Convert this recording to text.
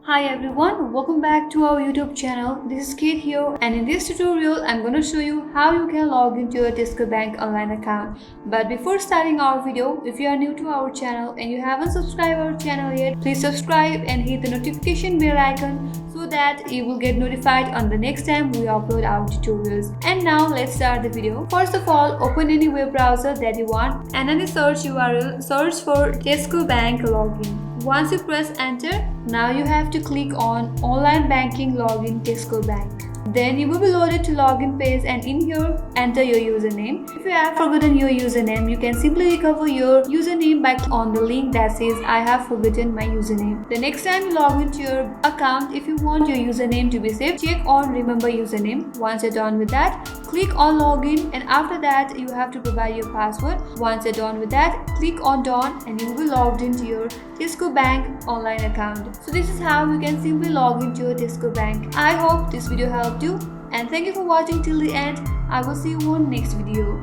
Hi everyone, welcome back to our YouTube channel. This is Kate here, and in this tutorial I'm going to show you how you can log into your Tesco Bank online account. But before starting our video, if you are new to our channel and you haven't subscribed our channel yet, please subscribe and hit the notification bell icon so that you will get notified on the next time we upload our tutorials. And now let's start the video. First of all, open any web browser that you want and in the search URL, search for Tesco Bank login. Once you press enter, now you have to click on Online Banking Login Tesco Bank. Then you will be loaded to login page and in here enter your username. If you have forgotten your username, you can simply recover your username by clicking on the link that says I have forgotten my username. The next time you log into your account, if you want your username to be saved, check on remember username. Once you're done with that, click on login and after that you have to provide your password. Once you're done with that, click on done and you will be logged into your Tesco Bank online account. So this is how you can simply log into your Tesco Bank. I hope this video helped you and thank you for watching till the end. I will see you on next video.